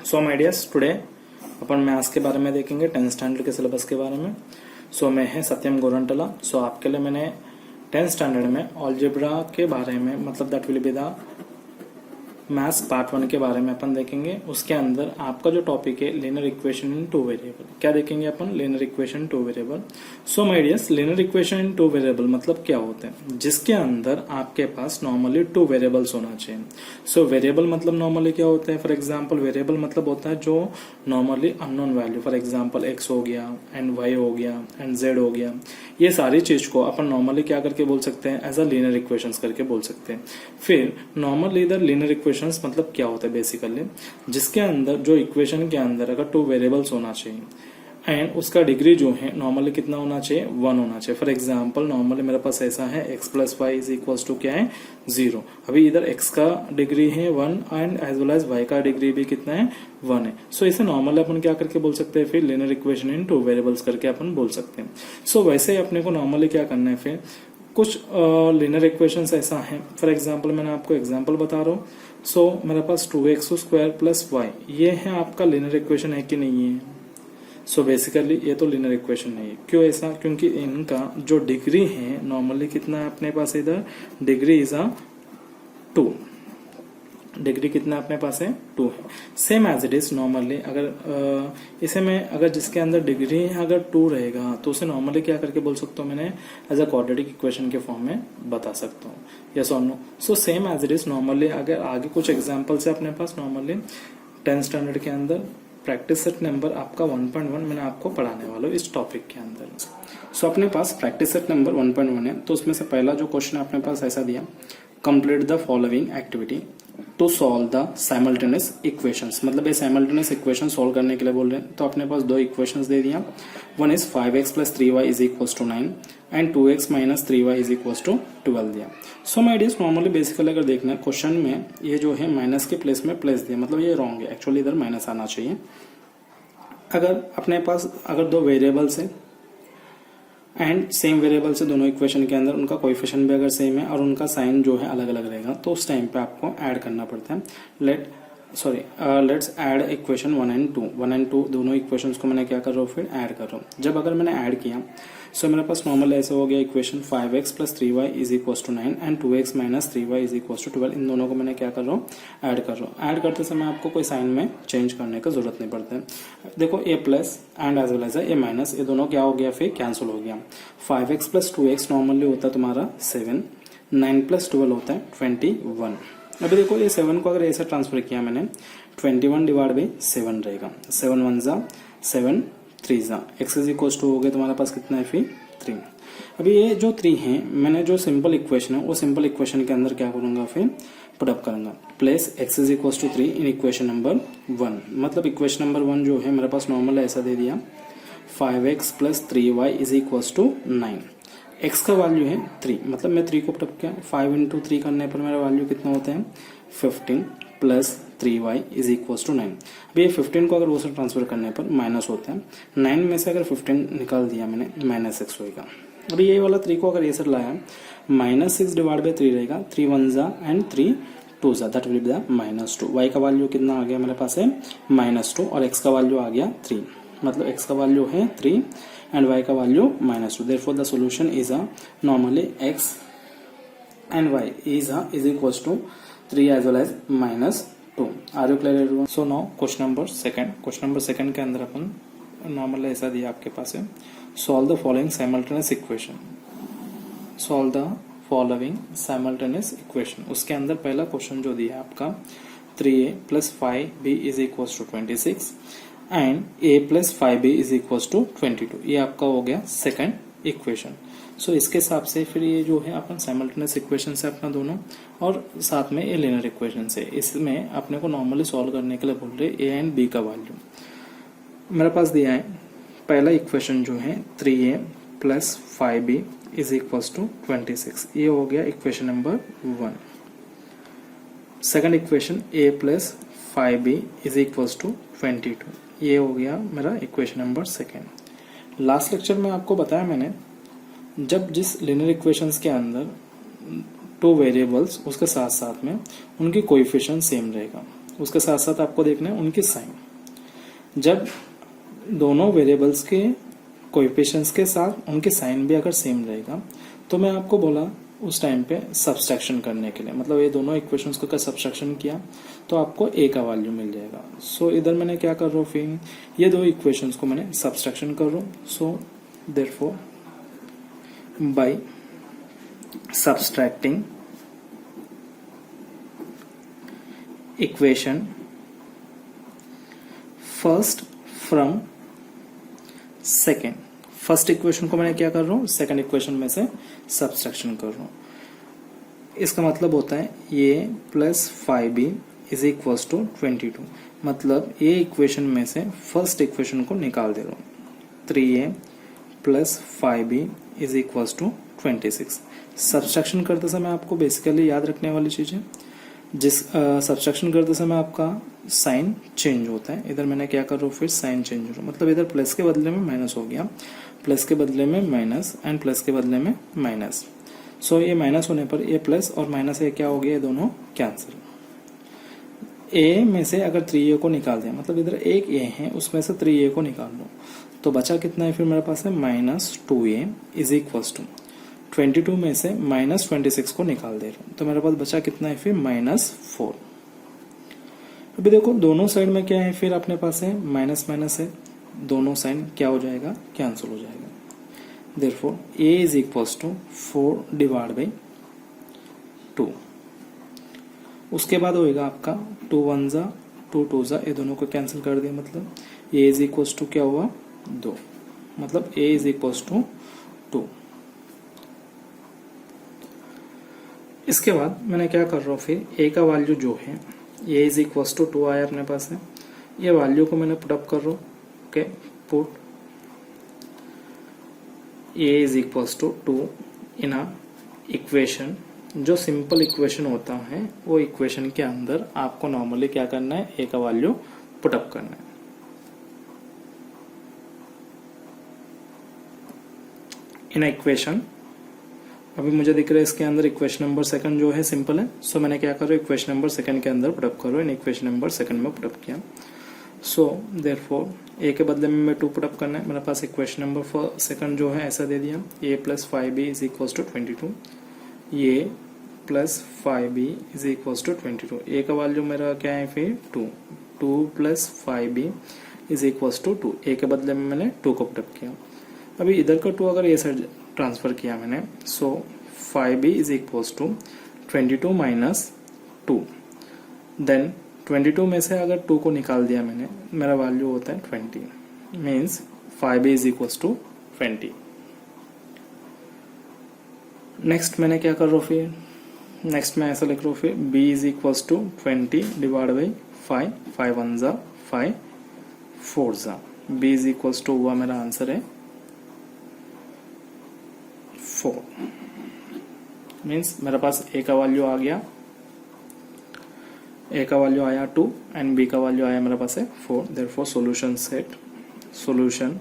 So my dears, today upon maths के बारे में देखेंगे, 10th स्टैंडर्ड के सिलेबस के बारे में। सो मैं है सत्यम गोरंटला। सो आपके लिए मैंने 10th स्टैंडर्ड में अलजेब्रा के बारे में, मतलब that will be the maths part 1 के बारे में अपन देखेंगे। उसके अंदर आपका जो टॉपिक है linear equation in two variable. क्या देखेंगे अपन? Linear equation two variable. So my dears, linear equation in two variable मतलब क्या होते हैं? जिसके अंदर आपके पास नॉर्मली टू वेरिएबल्स होना चाहिए। सो वेरिएबल मतलब नॉर्मली क्या होता है? फॉर एग्जांपल वेरिएबल मतलब होता है जो normally unknown value, for example x हो गया एंड वाई हो गया एंड जेड हो गया, ये सारी चीज को अपन नॉर्मली क्या करके बोल सकते हैं? एज अ लीनियर इक्वेशंस करके बोल सकते हैं। फिर नॉर्मली इधर लीनियर इक्वेशंस मतलब क्या होता है? बेसिकली जिसके अंदर, जो इक्वेशन के अंदर अगर टू वेरिएबल्स होना चाहिए एंड उसका डिग्री जो है नॉर्मली कितना होना चाहिए? 1 होना चाहिए। फॉर एग्जांपल नॉर्मली मेरे पास ऐसा है x plus y is equals to क्या है? 0। अभी इधर x का डिग्री है 1 and as well as y का डिग्री भी कितना है? 1 है। सो इसे नॉर्मली अपन क्या करके बोल सकते हैं? फिर linear equation in two variables करके अपन बोल सकते हैं। सो वैसे ही अपने को नॉर्मली क्या करना है? फिर कुछ लीनियर इक्वेशंस ऐसा है, फॉर एग्जांपल मैंने आपको एग्जांपल बता रहा हूँ। सो मेरे पास 2x स्क्वायर प्लस वाई, ये है आपका लीनियर इक्वेशन है कि नहीं है? सो बेसिकली ये तो लीनियर इक्वेशन नहीं है। क्यों ऐसा? क्योंकि इनका जो डिग्री है नॉर्मली कितना है अपने पास? इधर डिग्री इज अ 2। डिग्री कितना अपने पास है? 2 है। Same as it is normally अगर इसे मैं, अगर जिसके अंदर डिग्री अगर 2 रहेगा तो उसे नॉर्मली क्या करके बोल सकता हूँ? मैंने एज अ क्वाड्रेटिक इक्वेशन के फॉर्म में बता सकता हूँ। यस और no? So same as it is normally अगर आगे कुछ एग्जाम्पल्स है अपने पास नॉर्मली 10th स्टैंडर्ड के अंदर प्रैक्टिस सेट नंबर आपका 1.1 मैंने आपको पढ़ाने वाला हूँ इस टॉपिक के अंदर। सो अपने पास प्रैक्टिस सेट नंबर 1.1 है, तो उसमें से पहला जो क्वेश्चन है अपने पास ऐसा दिया, complete the following activity to solve the simultaneous equations. मतलब ये साइमल्टेनियस इक्वेशन सॉल्व करने के लिए बोल रहे हैं। तो अपने पास दो इक्वेशंस दे दिया। One is 5x plus 3y is equals to 9 and 2x minus 3y is equals to 12 दिया। So my dears, normally basically अगर देखना है क्वेश्चन में, ये जो है माइनस के प्लेस में प्लस दिया, मतलब ये रॉन्ग है। एक्चुअली इधर माइनस आना चाहिए। अगर अपने पास अगर दो वेरिएबल्स है एंड सेम वेरिएबल से दोनों इक्वेशन के अंदर उनका कोएफिशिएंट भी अगर सेम है और उनका साइन जो है अलग अलग रहेगा, तो उस टाइम पे आपको ऐड करना पड़ता है। Let's add equation 1 and 2। 1 and 2 दोनों इक्वेशंस को मैंने क्या कर रहा हूँ? फिर ऐड कर रहा हूँ। जब अगर मैंने ऐड किया, सो मेरे पास नॉर्मल ऐसा हो गया equation 5x plus 3y is equals to 9 and 2x minus 3y is equals to 12। इन दोनों को मैंने क्या कर रहा हूँ? ऐड कर रहा हूँ। ऐड करते समय आपको कोई साइन में चेंज करने का जरूरत नहीं पड़ता है। देखो A plus and as well as A minus, ये दोनों क्या हो गया? फिर कैंसिल हो गया। 5x प्लस 2x नॉर्मली होता है तुम्हारा 7, 9 प्लस 12 होता है 21। अभी देखो ये 7 को अगर ऐसे ट्रांसफर किया मैंने, 21 डिवाइड बाई 7 रहेगा। 7 1 जा 7 3 जा, एक्स इज इक्वल टू हो गया तुम्हारे पास कितना है? फिर 3। अभी ये जो 3 है, मैंने जो सिंपल इक्वेशन है वो सिंपल इक्वेशन के अंदर क्या करूंगा? फिर पुटअप करूंगा। Place x is equal to 3 in equation number 1। मतलब इक्वेशन नंबर 1 जो है मेरे पास नॉर्मल ऐसा दे दिया, 5x plus 3y is equal to 9। x का वैल्यू है 3, मतलब मैं 3 को पुटअप किया। 5 इंटू 3 करने पर मेरा वैल्यू कितना होता है? 15 plus 3y is equal to 9। अभी ये 15 को अगर वो से ट्रांसफर करने पर माइनस होता है। 9 में से अगर 15 निकाल दिया मैंने, माइनस 6 होगा। अभी ये वाला 3 को अगर ये से लाया, माइनस 6 डिवाइड बाई 3 रहेगा। 3 1 जा एंड 3 2 जा, that will be the minus 2। y का वैल्यू कितना आ गया मेरे पास है? -2 और x का वैल्यू आ गया 3। मतलब x का वैल्यू है 3 एंड y का value -2। Therefore the solution is normally x and y is equals to 3 as well as -2। Are you clear everyone? So now question number second. Question number second के अंदर अपन normally ऐसा दिया आपके पास है, solve the following simultaneous equation. Solve the following simultaneous equation. उसके अंदर पहला क्वेश्चन जो दिया आपका 3a plus 5b is equal to 26 and a plus 5b is equal to 22। ये आपका हो गया सेकंड इक्वेशन। सो इसके हिसाब से फिर ये जो है अपन साइमल्टेनियस इक्वेशन से अपना दोनों, और साथ में ये लीनियर इक्वेशन से, इसमें अपने को नॉर्मली सॉल्व करने के लिए बोल रहे ए एंड बी का वैल्यू मेरे पास दिया है। पहला इक्वेशन जो है 3a plus 5b is equal to 26, ये हो गया equation number 1। Second equation a plus 5b is equal to 22, ये हो गया मेरा equation number second. Last lecture में आपको बताया मैंने, जब जिस लीनियर इक्वेशंस के अंदर टू वेरिएबल्स उसके साथ साथ में उनकी कोएफिशिएंट सेम रहेगा, उसके साथ साथ आपको देखना है उनकी साइन। जब दोनों वेरिएबल्स के कोएफिशिएंट्स के साथ उनके साइन भी अगर सेम रहेगा तो मैं आपको बोला उस टाइम पे सब्सट्रैक्शन करने के लिए, मतलब ये दोनों इक्वेशंस को सब्सट्रैक्शन किया तो आपको ए का वैल्यू मिल जाएगा। सो इधर मैंने क्या कर रहा हूँ, फिर ये दो इक्वेशंस को मैंने सब्सट्रैक्शन कर रहा हूँ। So therefore by subtracting equation first from second, first equation को मैंने क्या कर रहा हूँ, सेकेंड इक्वेशन में से सब्सट्रैक्शन कर रहा हूँ। इसका मतलब होता है A plus 5b is equal to 22, मतलब ये इक्वेशन में से फर्स्ट इक्वेशन को निकाल दे रहा हूँ। 3a plus 5b is equal to 26। Subtraction करते समय आपको बेसिकली याद रखने वाली चीज है, जिस सब्सट्रैक्शन करते समय आपका साइन चेंज होता है। इधर मैंने क्या कर रहा हूँ, फिर साइन चेंज हो रहा है, मतलब इधर प्लस के बदले में माइनस हो गया, प्लस के बदले में माइनस एंड प्लस के बदले में माइनस। सो ये माइनस होने पर ये प्लस और माइनस ये क्या हो गया, ये दोनों कैंसिल। ए में से अगर 3a को निकाल दिया, मतलब इधर एक ए है उसमें से 3a को निकाल लो तो बचा कितना है, फिर मेरे पास है -2a इज इक्वल टू 22 में से -26 को निकाल दे रहा हूँ तो मेरे पास बचा कितना है, फिर -4। अभी देखो दोनों साइड में क्या है, फिर अपने पास है माइनस माइनस है, दोनों साइन क्या हो जाएगा, कैंसिल हो जाएगा। Therefore a is equal to 4 divide by 2। उसके बाद होएगा आपका 2 1 जा 2 2 जा, ये दोनों को कैंसिल कर दिया, मतलब a इज इक्वल टू क्या हुआ 2, मतलब a इज इक्वल टू 2। इसके बाद मैंने क्या कर रहा हूँ, फिर a का वैल्यू जो है a इज इक्वल टू 2 आया अपने पास है, ये वैल्यू को मैंने पुट अप कर रहा हूँ। Okay, put a is equal to 2 in a equation, जो सिंपल इक्वेशन होता है वो इक्वेशन के अंदर आपको नॉर्मली क्या करना है, a का वैल्यू पुट अप करना है। इन इक्वेशन अभी मुझे दिख रहा है इसके अंदर इक्वेशन नंबर सेकंड जो है सिंपल है, सो मैंने क्या करो, इक्वेशन नंबर सेकंड के अंदर पुटअप करो, इन इक्वेशन नंबर सेकंड में पुटअप किया। सो देयरफॉर ए के बदले में मैं 2 पुटअप करना है, मेरे पास इक्वेशन नंबर सेकंड जो है ऐसा दे दिया, a plus 5b is equal to 22, a plus 5b is equal to 22। a का वैल्यू मेरा क्या है, फिर 2 plus 5b is equal to 2, a के बदले में मैंने 2 को पुटअप किया। अभी इधर का 2 अगर ये साइड ट्रांसफर किया मैंने, so 5b is equal to 22 minus 2, then 22 में से अगर 2 को निकाल दिया मैंने, मेरा वैल्यू होता है 20, means 5b is equal to 20। Next मैंने क्या कर रहा हूँ, फिर नेक्स्ट मैं ऐसा लिख रहा हूँ, फिर b is equal to 20 divide by 5, 5 1 जा 5 4 जा, b इज इक्वल टू हुआ मेरा आंसर है 4, मीन्स मेरे पास a का वैल्यू आ गया, a का वैल्यू आया 2 एंड b का वैल्यू आया मेरे पास है 4। Therefore solution set, solution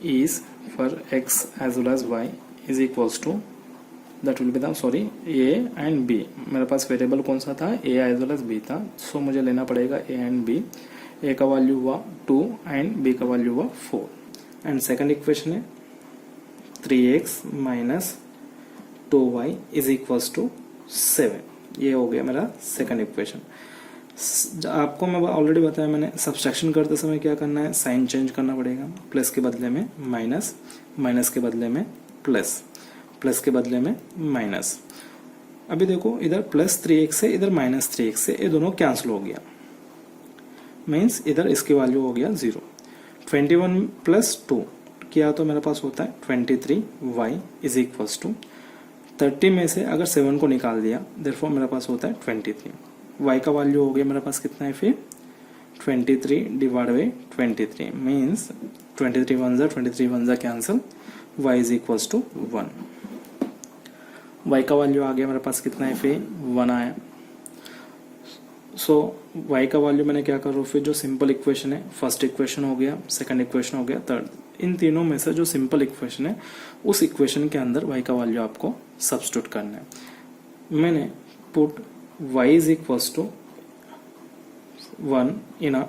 is for x as well as y is equals to, that will be the sorry a and b। मेरे पास वेरिएबल कौन सा था, a as well as b था, सो मुझे लेना पड़ेगा a एंड b। a का वैल्यू हुआ 2 एंड b का वैल्यू हुआ 4, एंड सेकंड इक्वेशन है 3x minus 2y is equals to 7। ये हो गया मेरा सेकंड इक्वेशन। आपको मैं ऑलरेडी बताया मैंने, सब्सट्रैक्शन करते समय क्या करना है, साइन चेंज करना पड़ेगा, प्लस के बदले में माइनस, माइनस के बदले में प्लस, प्लस के बदले में माइनस। अभी देखो इधर प्लस 3x है, इधर माइनस 3x है, ये दोनों कैंसिल हो गया, मीन्स इधर इसकी वैल्यू हो गया 0। 21 प्लस 2 किया तो मेरे पास होता है 23y इज इक्वल्स टू 30 में से अगर 7 को निकाल दिया, देयरफॉर मेरे पास होता है 23। y का वैल्यू हो गया मेरे पास कितना है, फिर 23 डिवाइड बाई 23, मीन्स 23 1 जा cancel, y is equals to 1। y का वैल्यू आ गया मेरे पास कितना है, फिर 1 आया। सो y का वैल्यू मैंने क्या कर रहा हूँ, फिर जो सिंपल इक्वेशन है, फर्स्ट इक्वेशन हो गया, सेकंड इक्वेशन हो गया, थर्ड, इन तीनों में से जो सिंपल इक्वेशन है उस इक्वेशन के अंदर y का वैल्यू आपको सब्स्टिट्यूट करना है। मैंने put y is equals to 1 in a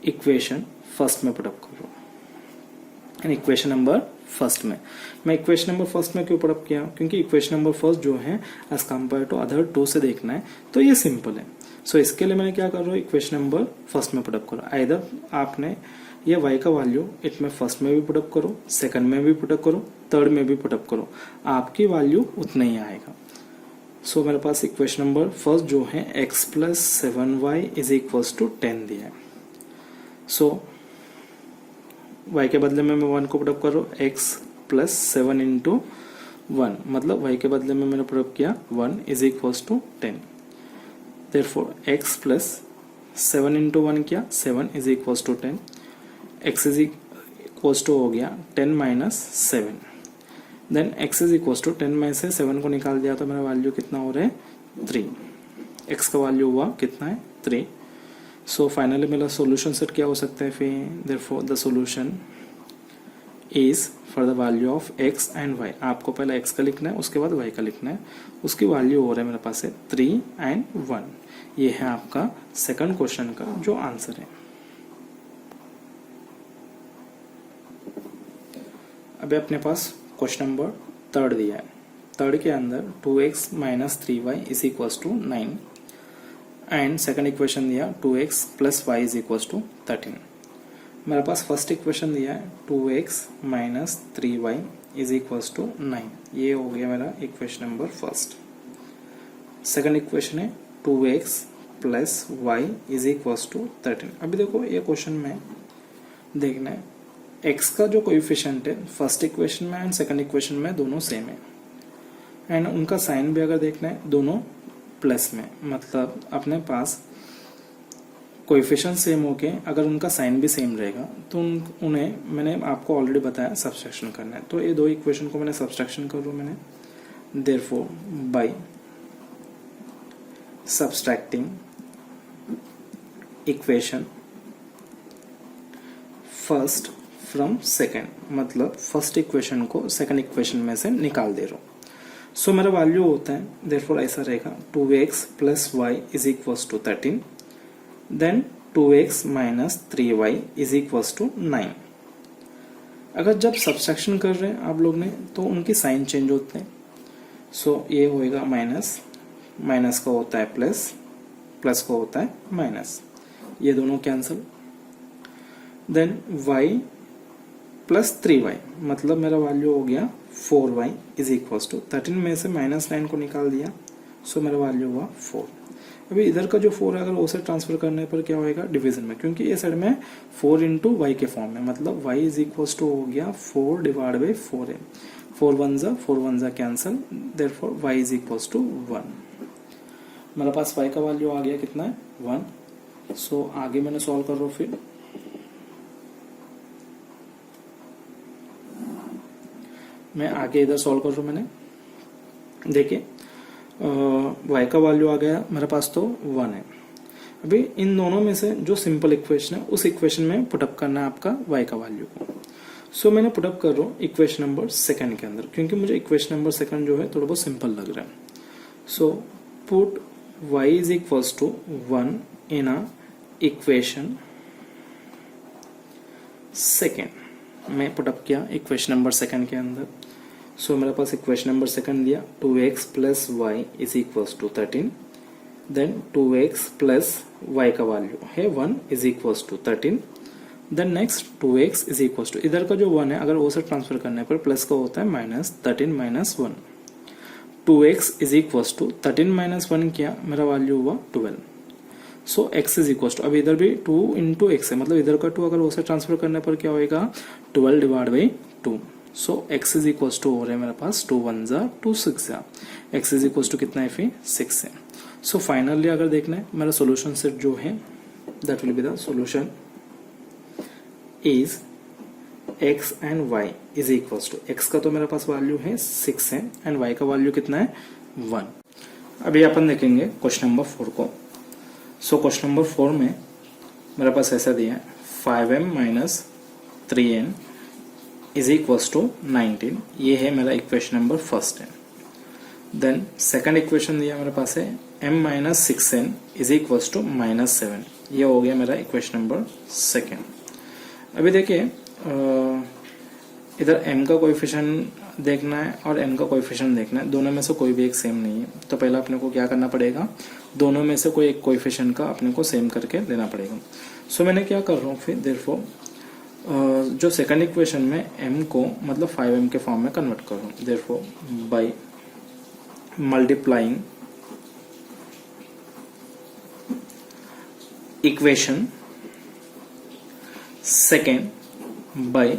equation first में पुटअप कर रहा हूँ। इन इक्वेशन नंबर फर्स्ट में मैं इक्वेशन नंबर फर्स्ट में क्यों पुटअप किया, क्योंकि इक्वेशन नंबर फर्स्ट जो है as compare to other two से देखना है, तो ये सिंपल है। सो इसके लिए मैंने क्या कर रहा हूँ, इक्वेशन नंबर फर्स्ट में पुटअप करो। आइदर आपने ये y का वैल्यू इट में फर्स्ट में भी पुटअप करो, सेकंड में भी पुटअप करो, थर्ड में भी पुटअप करो, आपकी वैल्यू उतना ही आएगा। सो मेरे पास इक्वेशन नंबर फर्स्ट जो है x plus 7y is equals to 10 दिया है। सो y के बदले में मैं 1 को पुटअप कर रहा हूँ, x प्लस 7 इंटू 1, मतलब y के बदले में मैंने पुटअप किया 1 is equals to 10। Therefore x plus 7 into 1 किया 7 is equals to 10, x is equals to हो गया 10 minus 7, then x is equals to 10 में से 7 को निकाल दिया तो मेरा वैल्यू कितना हो रहा है 3, x का वैल्यू हुआ कितना है 3। सो फाइनली मेरा सॉल्यूशन सेट क्या हो सकता है फिर, therefore the solution is for the value of x and y। आपको पहले x का लिखना है, उसके बाद y का लिखना है, उसकी वैल्यू हो रहा है मेरे पास है 3 एंड 1। ये है आपका सेकंड क्वेश्चन का जो आंसर है। अभी अपने पास क्वेश्चन नंबर थर्ड दिया है। थर्ड के अंदर 2x minus 3y is equals to 9 and second equation दिया 2x plus y is equals to 13। मेरे पास फर्स्ट इक्वेशन दिया है 2x minus 3y is equals to 9, ये हो गया मेरा equation number first. Second equation है 2x plus y is equals to 13। अभी देखो ये क्वेश्चन में देखना है x का जो कोएफिशिएंट है फर्स्ट इक्वेशन में एंड सेकंड इक्वेशन में दोनों सेम है, एंड उनका साइन भी अगर देखना है दोनों प्लस में, मतलब अपने पास कोएफिशिएंट सेम होके अगर उनका साइन भी सेम रहेगा तो उन्हें मैंने आपको ऑलरेडी बताया सब्सट्रैक्शन करना है। तो ये दो इक्वेशन को मैंने सब्सट्रैक्शन कर रहा हूं मैंने, therefore by subtracting equation first from second, मतलब फर्स्ट इक्वेशन को सेकेंड इक्वेशन में से निकाल दे रहा हूँ। सो मेरा वैल्यू होता है देयरफॉर ऐसा रहेगा 2x plus y is equals to 13, then 2x minus 3y is equals to 9। अगर जब सब्सट्रैक्शन कर रहे हैं आप लोग ने तो उनकी साइन चेंज होते हैं। सो ये होएगा माइनस, माइनस का होता है प्लस, प्लस का होता है माइनस, ये दोनों cancel, then y plus 3y, मतलब मेरा वैल्यू हो गया 4y इज इक्वल्स टू 13 में से माइनस 9 को निकाल दिया, सो मेरा वैल्यू हुआ 4। अभी इधर का जो 4 है अगर उसे ट्रांसफर करने पर क्या होएगा डिवीजन में, क्योंकि ये साइड में 4 इंटू वाई के फॉर्म में, मतलब y इज इक्वल्स टू हो गया 4 डिवाइड बाई 4 है, 4 1 जा cancel, therefore y is equals to 1। मेरे पास y का वैल्यू आ गया कितना है 1। सो आगे मैंने सॉल्व कर रहा हूँ, फिर मैं आगे इधर सॉल्व कर रहा हूँ। मैंने देखिए y का वैल्यू आ गया मेरे पास तो 1 है। अभी इन दोनों में से जो सिंपल इक्वेशन है उस इक्वेशन में पुटअप करना है आपका y का वैल्यू को। सो मैंने पुटअप कर रहा हूँ इक्वेशन नंबर सेकंड के अंदर, क्योंकि मुझे इक्वेशन नंबर सेकंड जो है थोड़ा बहुत सिंपल लग रहा है। So put y is equals to 1 in a equation second, मैं पुटअप किया इक्वेशन नंबर सेकंड के अंदर। सो मेरे पास इक्वेशन नंबर सेकंड दिया 2x plus y is equals to 13, then 2x plus y का वैल्यू है 1 is equals to 13, then next 2x is equals to, इधर का जो 1 है अगर वो से ट्रांसफर करने पर प्लस का होता है minus 13 minus 1, 2x is equals to 13 minus 1 किया मेरा वैल्यू हुआ 12। So x is equals to, अब इधर भी 2 इंटू एक्स है, मतलब इधर का 2 अगर उसे ट्रांसफर करने पर क्या होएगा 12 divide by 2। So x is equals to हो रहा है मेरे पास 2 1 जा 2 6 जा, x इज इक्वल्स टू कितना है फिर 6 है। सो फाइनली अगर देखना है मेरा सोल्यूशन सेट जो है that will be the solution is x and y is equals to, x का तो मेरे पास वैल्यू है 6 है एंड y का वैल्यू कितना है 1। अभी अपन देखेंगे क्वेश्चन नंबर 4 को। सो क्वेश्चन नंबर 4 में मेरे पास ऐसा दिया है 5m minus 3n is equals to 19, ये है मेरा इक्वेशन नंबर फर्स्ट है। देन सेकंड इक्वेशन दिया मेरे पास है m minus 6n is equals to minus 7, ये हो गया मेरा इक्वेशन नंबर सेकेंड। अभी देखिए इधर m का कोएफिशिएंट देखना है और n का कोएफिशिएंट देखना है, दोनों में से कोई भी एक सेम नहीं है। तो पहले अपने को क्या करना पड़ेगा, दोनों में से कोई एक कोएफिशिएंट का अपने को सेम करके लेना पड़ेगा। सो मैंने क्या कर रहा हूँ फिर देयरफॉर जो सेकंड इक्वेशन में m को मतलब 5m के फॉर्म में कन्वर्ट कर रहा हूँ। Therefore by multiplying equation second by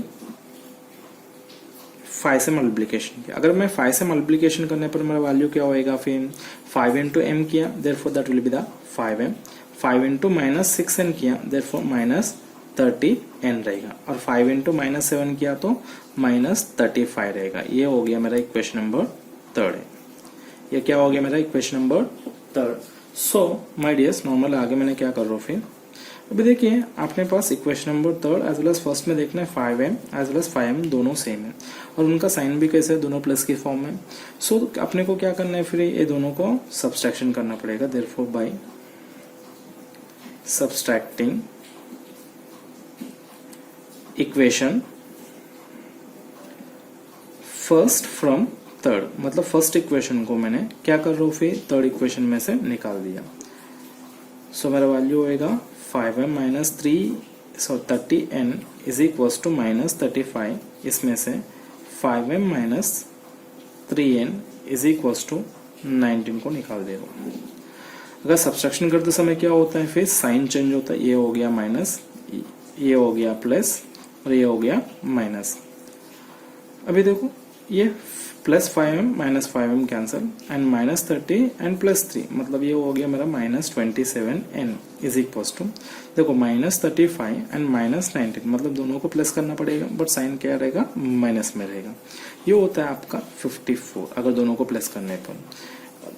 5 से मल्टीप्लिकेशन किया। अगर मैं 5 से मल्टीप्लिकेशन करने पर मेरा वैल्यू क्या होएगा, फिर 5 इंटू एम किया therefore that will be the 5m, 5 into minus 6n किया देयरफॉर माइनस 30n रहेगा, और 5 इंटू माइनस 7 किया तो माइनस 35 रहेगा। ये हो गया मेरा इक्वेशन नंबर थर्ड है। ये क्या हो गया मेरा equation number third. So my dears normal आगे मैंने क्या कर रहा हूँ फिर, अभी देखिए अपने पास equation number third as well as first में देखना है 5m as well as 5m दोनों सेम है और उनका साइन भी कैसे है, दोनों प्लस की फॉर्म में। सो अपने को क्या करना है फिर, ये दोनों को सब्सट्रैक्शन करना पड़ेगा। Therefore by subtracting equation first from third, मतलब फर्स्ट इक्वेशन को मैंने क्या कर रहा हूँ फिर थर्ड इक्वेशन में से निकाल दिया। सो मेरा वैल्यू होएगा 5m minus 30n is equals to minus 35, इसमें से 5m minus 3n is equals to 19 को निकाल दे रहा हूँ। अगर सब्सट्रैक्शन करते समय क्या होता है फिर साइन चेंज होता है, ये हो गया माइनस, ये हो गया प्लस और ये हो गया माइनस। अभी देखो ये plus 5m minus 5m cancel and minus 30 and plus 3, मतलब ये हो गया मेरा minus 27n is equals to, देखो माइनस 35 एंड माइनस 19, मतलब दोनों को प्लस करना पड़ेगा बट साइन क्या रहेगा, माइनस में रहेगा। ये होता है आपका 54 अगर दोनों को प्लस करने पर।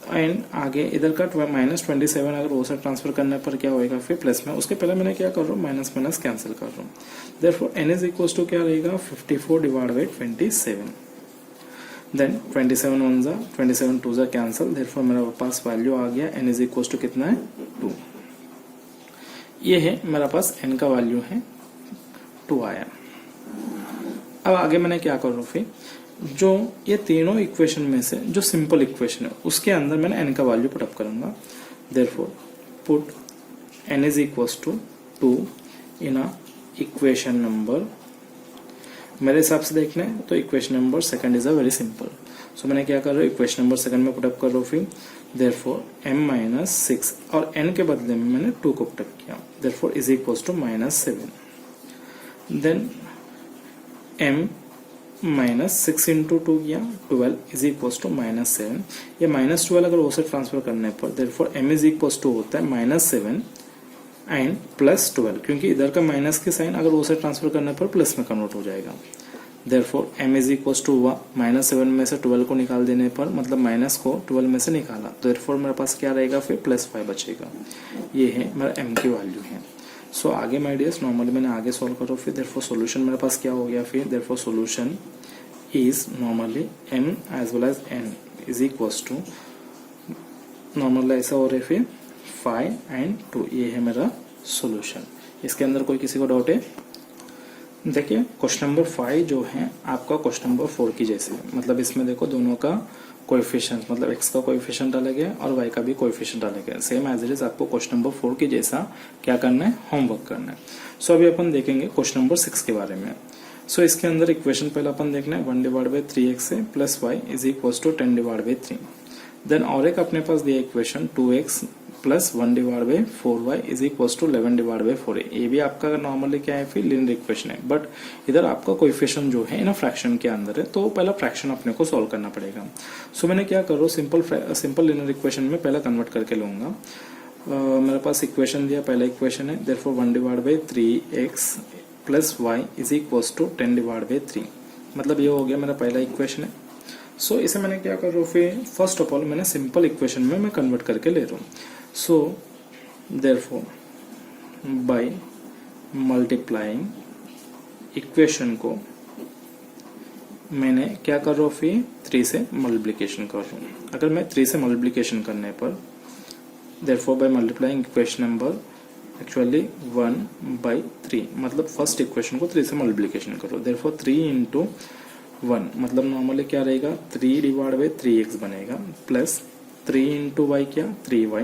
एंड आगे इधर का माइनस 27 अगर वो से ट्रांसफर करने पर क्या होएगा फिर प्लस में, उसके पहले मैंने क्या कर रहा हूँ माइनस माइनस कैंसिल कर रहा हूँ। Therefore n is equals to क्या रहेगा 54 डिवाइड बाई 27, देन 27 वन जा 27 टू जा कैंसिल, देयरफॉर मेरा पास वैल्यू आ गया n इज इक्वल्स टू कितना है 2। ये है मेरा पास n का वैल्यू है 2 आया। अब आगे मैंने क्या कर रहा हूँ फिर, जो ये तीनों इक्वेशन में से जो सिंपल इक्वेशन है उसके अंदर मैंने n का वैल्यू पुटअप करूंगा। Therefore put n is equals to 2 in a equation number, मेरे हिसाब से देखना है तो equation number second is a very simple. So मैंने क्या कर रहा हूँ इक्वेशन नंबर सेकंड में पुटअप कर रहा हूँ फिर, देयरफॉर m माइनस 6 और n के बदले में मैंने 2 को पुटअप किया, therefore is equals to minus 7, then m minus 6 into 2 किया 12 इज इक्वल्स टू माइनस 7, ये माइनस 12 अगर उसे ट्रांसफर करने पर therefore m is equals to होता है माइनस 7 एंड प्लस 12, क्योंकि इधर का माइनस के साइन अगर उसे ट्रांसफर करने पर प्लस में कन्वर्ट हो जाएगा। Therefore m is equals to हुआ माइनस 7 में से 12 को निकाल देने पर, मतलब माइनस को 12 में से निकाला, देयरफॉर मेरे पास क्या रहेगा फिर प्लस 5 बचेगा। ये है मेरा m की वैल्यू है। सो आगे माय डियर्स नॉर्मली मैंने आगे सॉल्व करो फिर, देयरफॉर सॉल्यूशन मेरे पास क्या हो गया फिर, therefore solution is normally m as well as n is equals to, normal ऐसा हो रहा है फिर 5 एंड 2, ये है मेरा सॉल्यूशन। इसके अंदर कोई किसी को डाउट है? देखिए क्वेश्चन नंबर 5 जो है आपका क्वेश्चन नंबर 4 की जैसे है, मतलब इसमें देखो दोनों का कोएफिशिएंट, मतलब x का कोएफिशिएंट अलग है और y का भी कोएफिशिएंट अलग है, सेम एज इट इज आपको क्वेश्चन नंबर 4 की जैसा क्या करना है, होमवर्क करना है। सो अभी अपन देखेंगे क्वेश्चन नंबर 6 के बारे में। सो इसके अंदर इक्वेशन पहले अपन देखना है 1 डिवाइड बाई 3x है plus y is equals to 10 divide by 3, then और एक अपने पास दिया equation 2x plus 1 divide by 4y is equals to 11 divide by 4a। ये भी आपका नॉर्मली क्या है फिर लीनियर इक्वेशन है, बट इधर आपका कोएफिशिएंट जो है ना फ्रैक्शन के अंदर है, तो पहला फ्रैक्शन अपने को सॉल्व करना पड़ेगा। सो मैंने क्या कर रहा हूँ सिंपल लीनियर इक्वेशन में पहला कन्वर्ट करके लूंगा। मेरे पास इक्वेशन दिया, पहला इक्वेशन है therefore 1 divide by 3x plus y is equals to 10 divide by 3, मतलब ये हो गया मेरा पहला इक्वेशन है। सो इसे मैंने क्या कर रहा हूँ फिर, फर्स्ट ऑफ ऑल मैंने सिंपल इक्वेशन में मैं कन्वर्ट करके ले रहा हूँ। So therefore by multiplying equation को मैंने क्या कर रहा हूँ फिर 3 से मल्टीप्लिकेशन कर रहा हूँ। अगर मैं 3 से मल्टीप्लिकेशन करने पर therefore by multiplying equation number actually 1/3, मतलब फर्स्ट इक्वेशन को 3 से मल्टीप्लिकेशन करो, देयरफॉर 3 इंटू 1 मतलब नॉर्मली क्या रहेगा 3 डिवाइड बाई 3x बनेगा, प्लस 3 इंटू वाई क्या 3y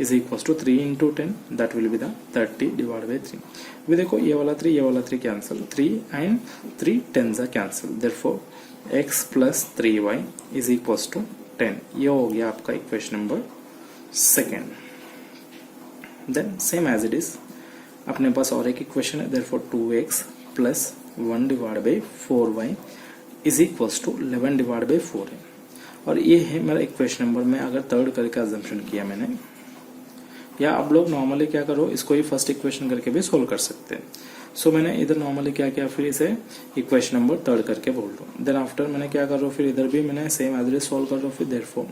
is equal to 3 into 10 that will be the 30 divide by 3। अभी देखो ये वाला 3 cancel, 3 and 3 10s are cancel, therefore x plus 3y is equal to 10। ये हो गया आपका equation number second. Then same as it is अपने पास और एक इक्वेशन है, therefore 2x plus 1 divide by 4y is equal to 11 divide by 4 है। और ये है मेरा इक्वेशन नंबर में अगर थर्ड करके अजम्पशन किया मैंने, या आप लोग नॉर्मली क्या करो इसको ही फर्स्ट इक्वेशन करके भी सोल्व कर सकते हैं। सो मैंने इधर नॉर्मली क्या किया, फिर इसे इक्वेशन नंबर थर्ड करके बोल दो। देन आफ्टर मैंने क्या कर रहा हूँ, फिर इधर भी मैंने same as it is solve कर रहा हूँ, फिर therefore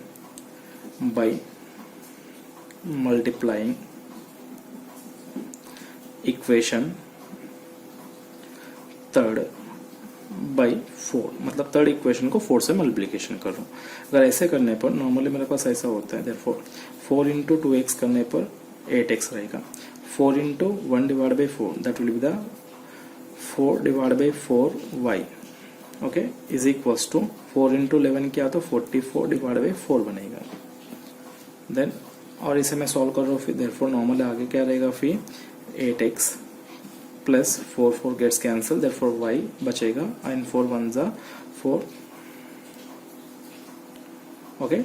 by multiplying equation third by 4, मतलब थर्ड इक्वेशन को 4 से मल्टीप्लिकेशन कर रहा हूँ। अगर ऐसे करने पर नॉर्मली मेरे पास ऐसा होता है, देयरफॉर 4 इंटू 2x करने पर 8x रहेगा, 4 into 1 divide by 4 that will be the 4 divide by 4y, okay, is equal to 4 into 11 किया तो 44 डिवाइड बाई 4 बनेगा। देन और इसे मैं सॉल्व कर रहा हूँ, फिर देयरफॉर नॉर्मली आगे क्या रहेगा, फिर 8x plus 4 gets cancel, therefore y बचेगा and 4 1s are 4, okay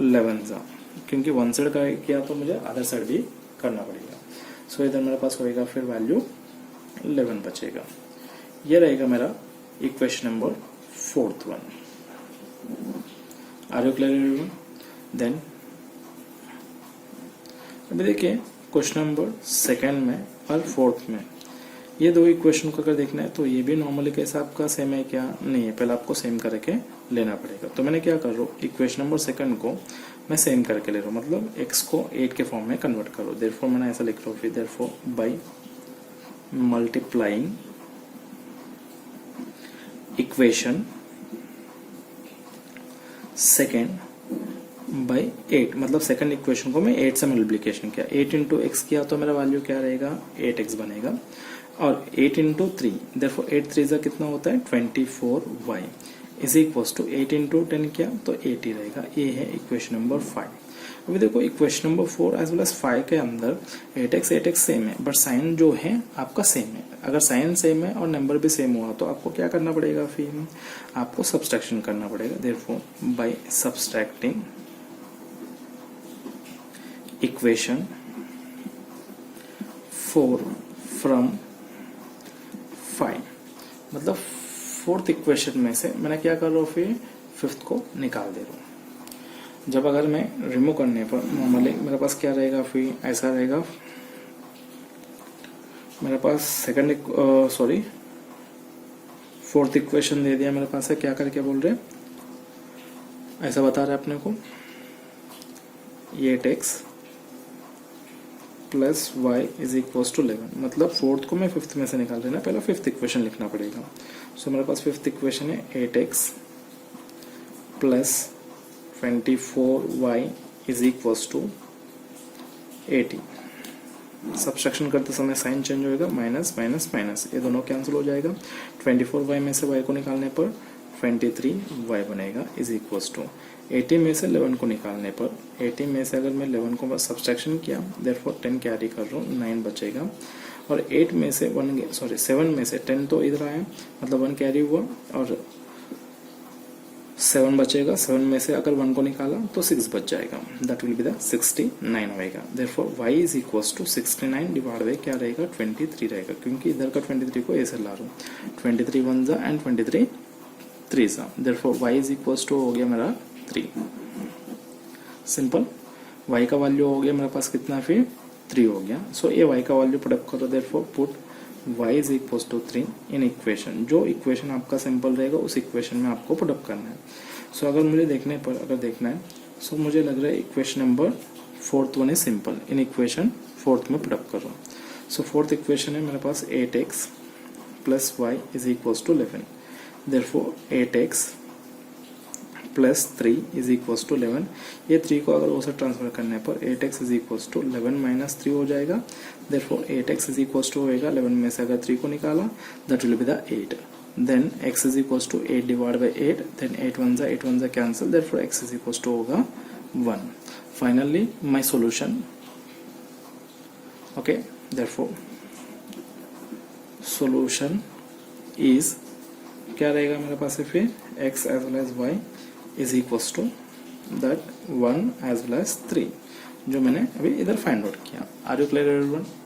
11s are, क्योंकि वन साइड का किया तो मुझे अदर साइड भी करना पड़ेगा। सो इधर मेरे पास होएगा फिर वैल्यू 11 बचेगा। ये रहेगा मेरा equation number fourth one. Are you clear? Then अभी देखिए क्वेश्चन नंबर सेकेंड में और फोर्थ में ये दो इक्वेशन को अगर देखना है तो ये भी नॉर्मली कैसा आपका सेम है क्या, नहीं है, पहले आपको सेम करके लेना पड़ेगा। तो मैंने क्या कर रहा हूँ, इक्वेशन नंबर सेकंड को मैं सेम करके ले रहा हूँ, मतलब x को 8 के फॉर्म में कन्वर्ट करो। देयरफॉर मैंने ऐसा लिख रहा हूँ, फिर therefore by multiplying equation second by 8, मतलब सेकंड इक्वेशन को मैं 8 से मल्टीप्लिकेशन किया, 8 इंटू एक्स किया तो मेरा वैल्यू क्या रहेगा 8x बनेगा, और 8 इंटू 3 देयरफॉर 8 3 का कितना होता है 24y is equal to 8 into 10 किया तो 80 रहेगा। ये है इक्वेशन नंबर 5। अभी देखो equation number 4 as well as 5 के अंदर 8x सेम है, बट साइन जो है आपका सेम है। अगर साइन सेम है और नंबर भी सेम हुआ तो आपको क्या करना पड़ेगा, फिर आपको सब्सट्रैक्शन करना पड़ेगा। Therefore by subtracting equation 4 from 5, मतलब फोर्थ इक्वेशन में से मैंने क्या कर रहा हूँ, फिर फिफ्थ को निकाल दे रहा हूँ। जब अगर मैं रिमूव करने पर नॉर्मली मेरे पास क्या रहेगा, फिर ऐसा रहेगा, मेरे पास सेकंड फोर्थ इक्वेशन दे दिया मेरे पास है, क्या करके बोल रहे ऐसा बता रहे अपने को, ये 8x plus y is equal to 11, मतलब फोर्थ को मैं फिफ्थ में से निकाल देना, पहले फिफ्थ इक्वेशन लिखना पड़ेगा। सो मेरे पास फिफ्थ इक्वेशन है 8x plus 24y is equal to 80। Subtraction करते समय साइन चेंज होएगा, माइनस माइनस माइनस, ये दोनों कैंसिल हो जाएगा। 24y में से y को निकालने पर 23y बनेगा इज इक्वल टू 80 में से 11 को निकालने पर 80 में से अगर मैं 11 को सब्सट्रैक्शन किया, देयरफॉर 10 कैरी कर रहा हूँ, 9 बचेगा। और 8 में से 7 में से 10 तो इधर आया, मतलब 1 कैरी हुआ और 7 बचेगा। 7 में से अगर 1 को निकाला तो 6 बच जाएगा, दैट विल बी द 69 होएगा। Therefore y is equal to 69 divide by क्या रहेगा 23 रहेगा, क्योंकि इधर का 23 को ऐसे ला रहा हूँ, 23 1s and 23 3s। Therefore y is equal to हो गया मेरा 3। सिंपल, y का वैल्यू हो गया मेरे पास कितना, फिर 3 हो गया। सो ये y का वैल्यू पुट अप करो, therefore put y is equal to 3 in equation. जो इक्वेशन आपका सिंपल रहेगा उस इक्वेशन में आपको पुट अप करना है। सो अगर मुझे देखने पर अगर देखना है, सो मुझे लग रहा है इक्वेशन नंबर फोर्थ वन है सिंपल, इन इक्वेशन फोर्थ में पुट अप करो। सो फोर्थ इक्वेशन है मेरे पास 8x plus y is equal to 11, therefore 8x plus 3 is equal to 11। ये 3 को अगर उसे ट्रांसफर करने पर 8x is equal to 11 minus 3 हो जाएगा। Therefore 8x is equal to होएगा 11 में से अगर 3 को निकाला that will be the 8। Then x is equal to 8 divide by 8, then 8 1 जा cancel, therefore x is equal to होगा 1। Finally my solution, okay, therefore solution is क्या रहेगा मेरे पास फिर x as well as y is equal to that 1 as well as 3 जो मैंने अभी इधर फाइंड आउट किया। Are you clear everyone?